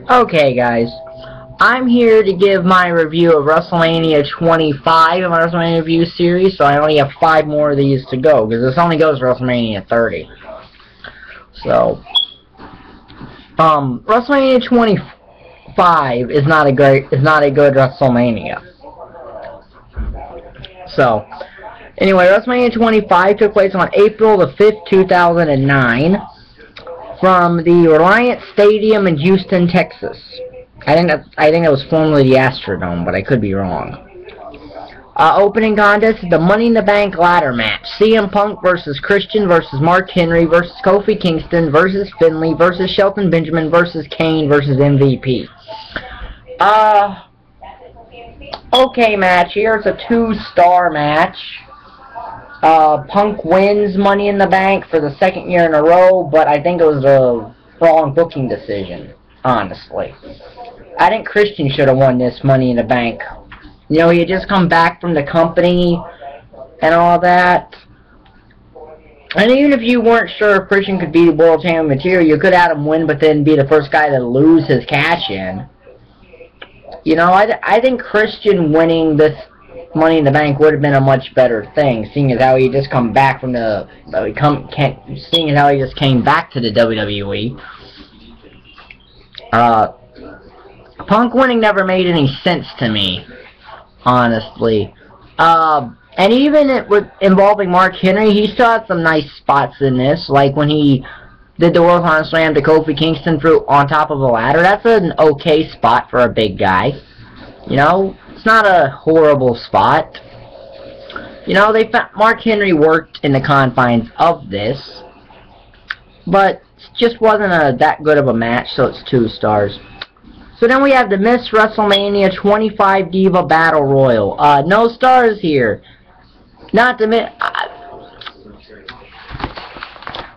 Okay, guys, I'm here to give my review of WrestleMania 25 of my WrestleMania review series, so I only have 5 more of these to go, because this only goes to WrestleMania 30. So, WrestleMania 25 is not a good WrestleMania. So, anyway, WrestleMania 25 took place on April the 5th, 2009. From the Reliant Stadium in Houston, Texas. I think it was formerly the Astrodome, but I could be wrong. Opening contest is the Money in the Bank ladder match. CM Punk versus Christian versus Mark Henry versus Kofi Kingston versus Finlay versus Shelton Benjamin versus Kane versus MVP. Okay match here. It's a 2-star match. Punk wins Money in the Bank for the 2nd year in a row, but I think it was a wrong booking decision, honestly. I think Christian should have won this Money in the Bank. You know, he had just come back from the company and all that. And even if you weren't sure if Christian could be the World Champion material, you could have him win, but then be the first guy to lose his cash-in. You know, I think Christian winning this Money in the Bank would have been a much better thing, seeing as how he just come back from the seeing as how he just came back to the WWE. Punk winning never made any sense to me, honestly. And even involving Mark Henry, he still had some nice spots in this, like when he did the World Honor Slam to Kofi Kingston through on top of a ladder. That's an okay spot for a big guy, you know. It's not a horrible spot. You know, Mark Henry worked in the confines of this, but it just wasn't that good of a match, so it's 2 stars. So then we have the Miss WrestleMania 25 Diva Battle Royal. No stars here. Not to miss.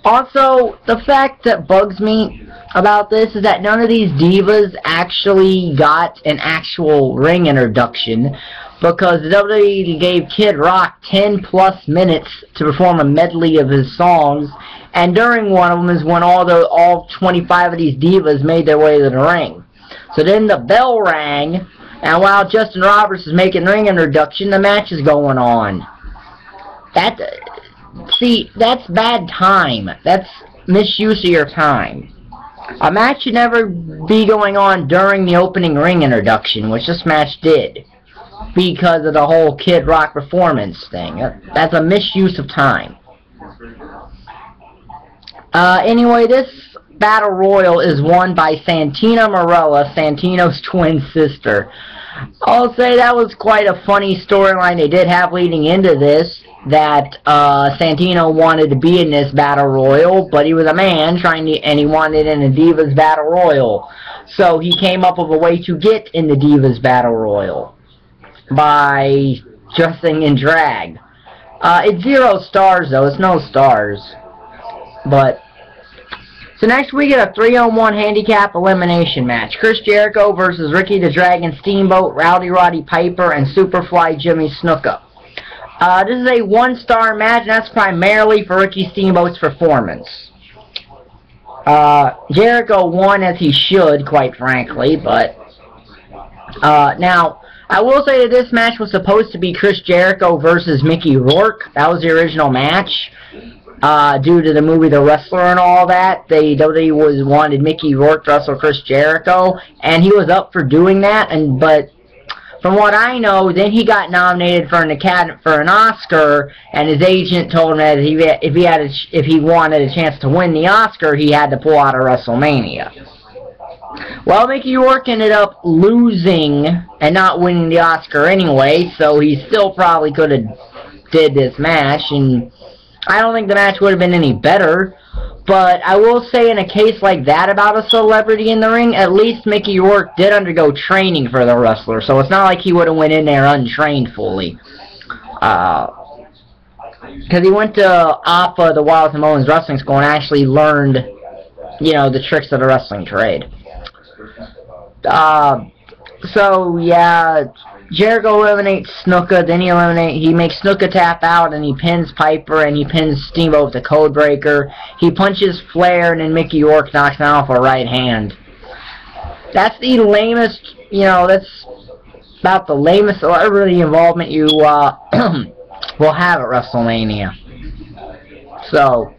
Also, the fact that bugs me about this is that none of these divas actually got an actual ring introduction, because the WWE gave Kid Rock 10+ minutes to perform a medley of his songs, and during one of them is when all 25 of these divas made their way to the ring. So then the bell rang, and while Justin Roberts is making ring introduction, the match is going on. See, that's bad time. That's misuse of your time. A match should never be going on during the opening ring introduction, which this match did, because of the whole Kid Rock performance thing. That's a misuse of time. Anyway, this Battle Royal is won by Santina Marella, Santino's twin sister. I'll say that was quite a funny storyline they did have leading into this, that Santino wanted to be in this Battle Royal, but he was a man and he wanted in a Divas Battle Royal. So he came up with a way to get in the Divas Battle Royal by dressing in drag. It's 0 stars though, it's no stars. But so next we get a 3-on-1 handicap elimination match. Chris Jericho versus Ricky the Dragon Steamboat, Rowdy Roddy Piper, and Superfly Jimmy Snuka. This is a 1-star match, and that's primarily for Ricky Steamboat's performance. Jericho won as he should, quite frankly, but now, I will say that this match was supposed to be Chris Jericho versus Micky Rourke. That was the original match. Due to the movie The Wrestler and all that, WWE wanted Micky Rourke to wrestle Chris Jericho, and he was up for doing that, but from what I know, then he got nominated for an Oscar, and his agent told him that if he wanted a chance to win the Oscar, he had to pull out of WrestleMania. Well, Micky Rourke ended up losing and not winning the Oscar anyway, so he still probably could have did this match, and I don't think the match would have been any better. But I will say, in a case like that about a celebrity in the ring, at least Micky Rourke did undergo training for the wrestler, so it's not like he would have went in there untrained fully. Because he went to APA, the Wild Samoans Wrestling School, and actually learned, you know, the tricks of the wrestling trade. So, yeah, Jericho eliminates Snuka, then he makes Snuka tap out, and he pins Piper, and he pins Steamboat with the Codebreaker. He punches Flair, and then Micky Rourke knocks him off a right hand. That's the lamest, you know, that's about the lamest celebrity involvement you will have at WrestleMania. So,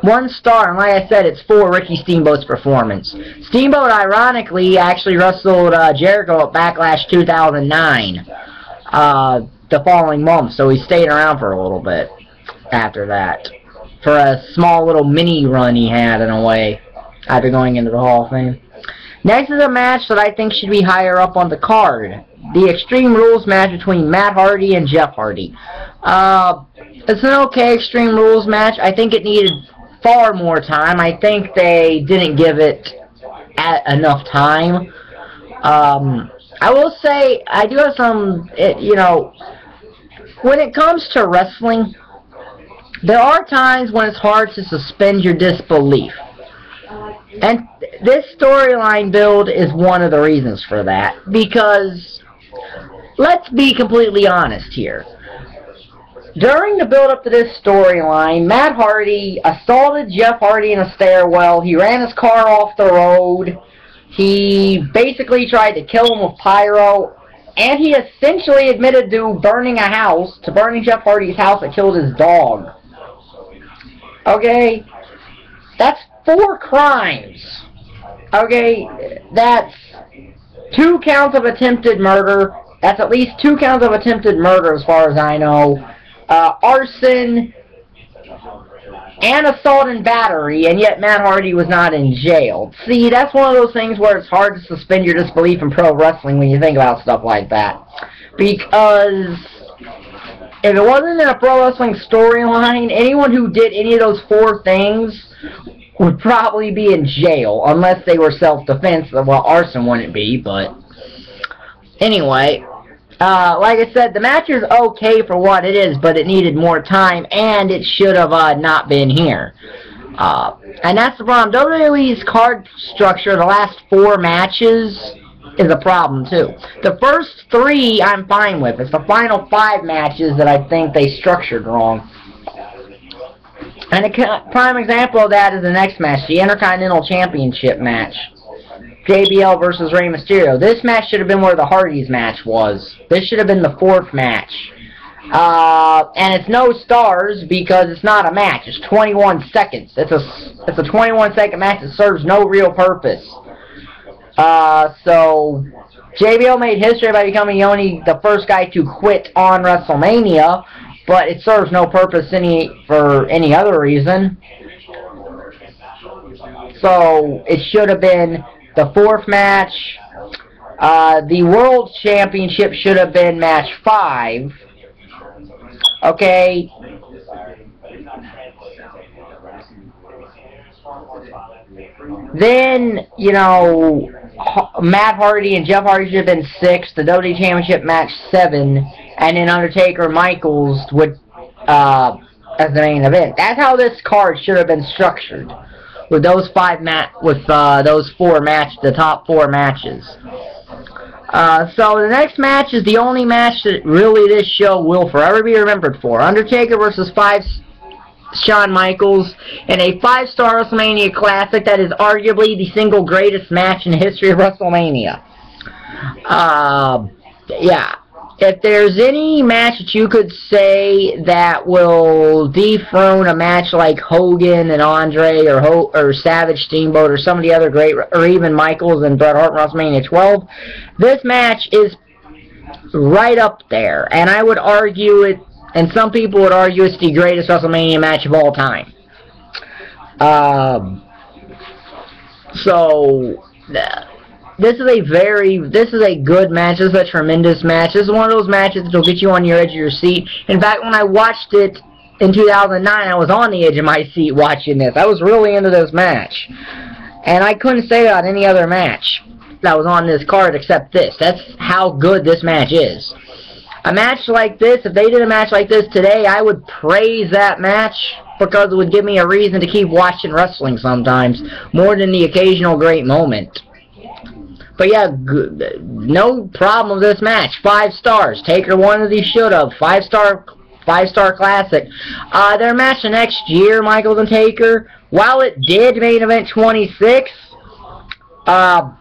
1 star, and like I said, it's for Ricky Steamboat's performance. Steamboat, ironically, actually wrestled Jericho at Backlash 2009, the following month, so he stayed around for a little bit after that, for a small little mini run he had, in a way, after going into the Hall of Fame. Next is a match that I think should be higher up on the card. The Extreme Rules match between Matt Hardy and Jeff Hardy. It's an okay Extreme Rules match. I think it needed far more time. I think they didn't give it enough time. I will say, I do have some, you know, when it comes to wrestling, there are times when it's hard to suspend your disbelief. And this storyline build is one of the reasons for that. Because, let's be completely honest here. During the build-up to this storyline, Matt Hardy assaulted Jeff Hardy in a stairwell. He ran his car off the road. He basically tried to kill him with pyro. And he essentially admitted to burning Jeff Hardy's house that killed his dog. Okay? That's 4 crimes. Okay? That's 2 counts of attempted murder. That's at least 2 counts of attempted murder as far as I know. Arson and assault and battery, and yet Matt Hardy was not in jail. See, that's one of those things where it's hard to suspend your disbelief in pro wrestling when you think about stuff like that. Because if it wasn't in a pro wrestling storyline, anyone who did any of those 4 things would probably be in jail, unless they were self-defense. Well, arson wouldn't be, but anyway. Like I said, the match is okay for what it is, but it needed more time, and it should have not been here. And that's the problem. WWE's card structure, the last 4 matches, is a problem, too. The first 3 I'm fine with. It's the final 5 matches that I think they structured wrong. And a prime example of that is the next match, the Intercontinental Championship match. JBL versus Rey Mysterio. This match should have been where the Hardys match was. This should have been the 4th match. And it's no stars because it's not a match. It's 21 seconds. It's a 21-second match that serves no real purpose. So JBL made history by becoming the first guy to quit on WrestleMania, but it serves no purpose for any other reason. So it should have been the 4th match. The World Championship should have been match 5. Okay. Then, you know, Matt Hardy and Jeff Hardy should have been 6. The WWE Championship match 7. And then Undertaker Michaels would, as the main event. That's how this card should have been structured. With those 4 matches, the top 4 matches. So the next match is the only match that really this show will forever be remembered for. Undertaker versus Shawn Michaels in a 5-star WrestleMania Classic that is arguably the single greatest match in the history of WrestleMania. Yeah. If there's any match that you could say that will dethrone a match like Hogan and Andre or Savage Steamboat or some of the other great, or even Michaels and Bret Hart in WrestleMania 12, this match is right up there. And I would argue it, and some people would argue it's the greatest WrestleMania match of all time. This is a good match. This is a tremendous match. This is one of those matches that'll get you on your edge of your seat. In fact, when I watched it in 2009, I was on the edge of my seat watching this. I was really into this match. And I couldn't say about any other match that was on this card except this. That's how good this match is. A match like this, if they did a match like this today, I would praise that match because it would give me a reason to keep watching wrestling sometimes, more than the occasional great moment. But yeah, no problem with this match. 5 stars. Taker won as he should have. 5-star classic. Their match the next year, Michaels and Taker, while it did main event 26, While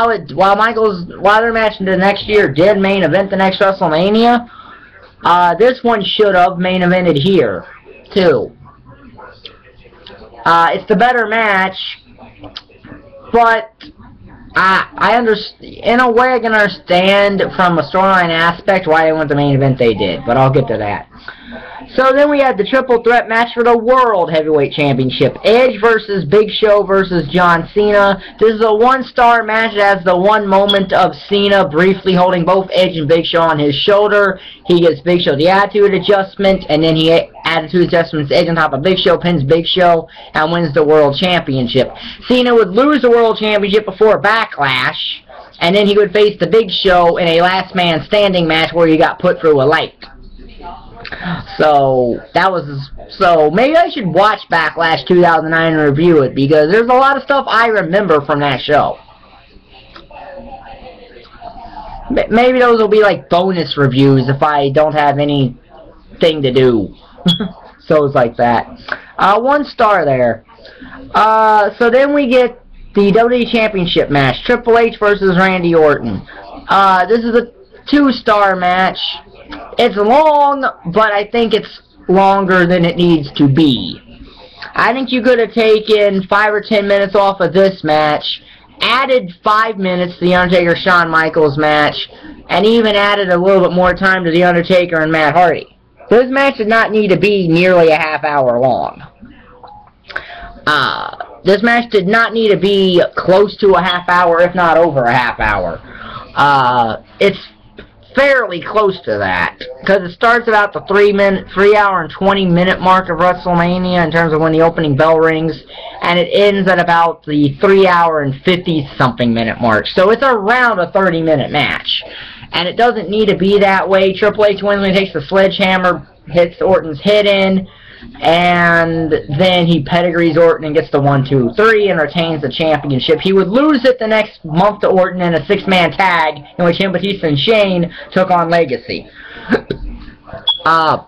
their match the next year did main event the next WrestleMania, this one should have main evented here too. It's the better match, but I understand, in a way I can understand from a storyline aspect why they went the main event they did, but I'll get to that. So then we had the triple threat match for the World Heavyweight Championship. Edge versus Big Show versus John Cena. This is a one-star match that has the one moment of Cena briefly holding both Edge and Big Show on his shoulder. He gives Big Show the attitude adjustment, and then he attitude adjustments Edge on top of Big Show, pins Big Show, and wins the World Championship. Cena would lose the World Championship before Backlash, and then he would face the Big Show in a last man standing match where he got put through a light. So maybe I should watch Backlash 2009 and review it, because there's a lot of stuff I remember from that show. Maybe those will be like bonus reviews if I don't have anything to do. So it's like that. 1 star there. So then we get the WWE Championship match, Triple H versus Randy Orton. This is a 2-star match. It's long, but I think it's longer than it needs to be. I think you could have taken 5 or 10 minutes off of this match, added 5 minutes to the Undertaker-Shawn Michaels match, and even added a little bit more time to the Undertaker and Matt Hardy. This match did not need to be nearly a half-hour long. This match did not need to be close to a half-hour, if not over a half-hour. It's fairly close to that, because it starts about the 3 hour and 20 minute mark of WrestleMania in terms of when the opening bell rings, and it ends at about the 3 hour and 50 something minute mark. So it's around a 30-minute match, and it doesn't need to be that way. Triple H wins when he takes the sledgehammer, hits Orton's head in, and then he pedigrees Orton and gets the 1, 2, 3 and retains the championship. He would lose it the next month to Orton in a 6-man tag in which him, Batista, and Shane took on Legacy. From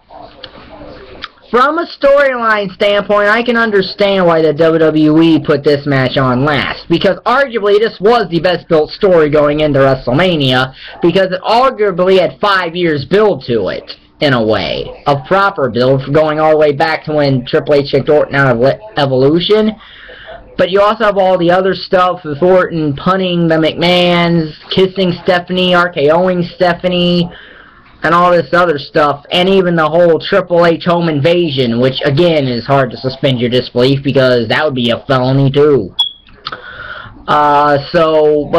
a storyline standpoint, I can understand why the WWE put this match on last, because arguably this was the best built story going into WrestleMania, because it arguably had 5 years build to it. In a way, a proper build, going all the way back to when Triple H kicked Orton out of Evolution. But you also have all the other stuff with Orton punning the McMahons, kissing Stephanie, RKOing Stephanie, and all this other stuff, and even the whole Triple H home invasion, which again is hard to suspend your disbelief because that would be a felony too. So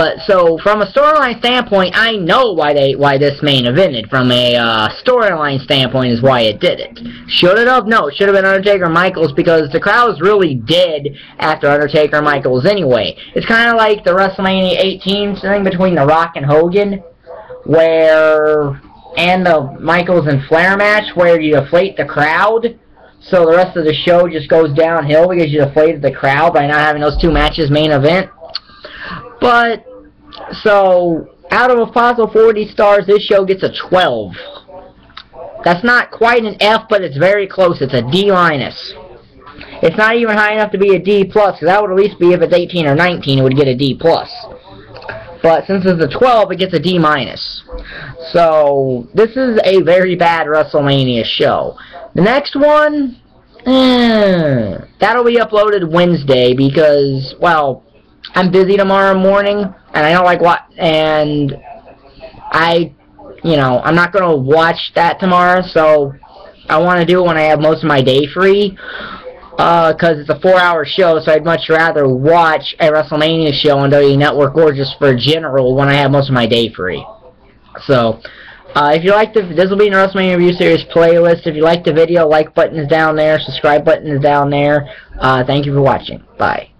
from a storyline standpoint, I know why this main evented. From a storyline standpoint is why it did it. Should it have? No, it should have been Undertaker and Michaels, because the crowd was really dead after Undertaker and Michaels anyway. It's kind of like the WrestleMania 18 thing between The Rock and Hogan, and the Michaels and Flair match, where you deflate the crowd. So the rest of the show just goes downhill because you deflated the crowd by not having those 2 matches main event. But, so, out of a possible 40 stars, this show gets a 12. That's not quite an F, but it's very close. It's a D-. It's not even high enough to be a D+, because that would at least be if it's 18 or 19, it would get a D+. But since it's a 12, it gets a D-. So, this is a very bad WrestleMania show. The next one, that'll be uploaded Wednesday, because, well, I'm busy tomorrow morning, and I don't like and I'm not going to watch that tomorrow, so I want to do it when I have most of my day free, because it's a 4-hour show, so I'd much rather watch a WrestleMania show on WWE Network or just for general when I have most of my day free. So, if you like this will be in the WrestleMania Review Series playlist. If you like the video, like button is down there, subscribe button is down there. Thank you for watching. Bye.